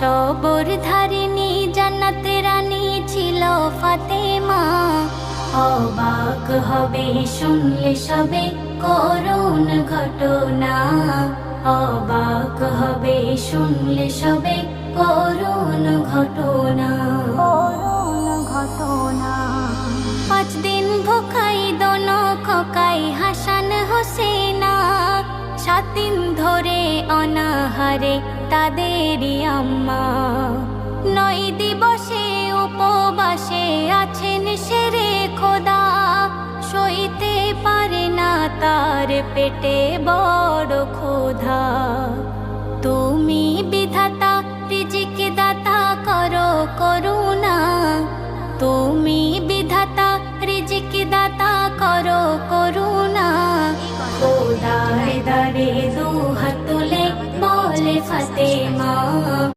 সবর ধারিণী জান্নাতে রানী ছিল ফাতেমা। অবাক হবে শুনলে সবে করুণ ঘটনা, অবাক হবে শুনলে সবে করুণ ঘটনা। 5 দিন ভুখাই দোনো খোকাই হাসান হোসেনা, 7 দিন ধরে অনাহারে তাদেরই আম্মা। 9 দিবসে উপবাসে আছেন শেরে খোদা, সইতে পারে না তার পেটে বড় ক্ষুধা। তুমি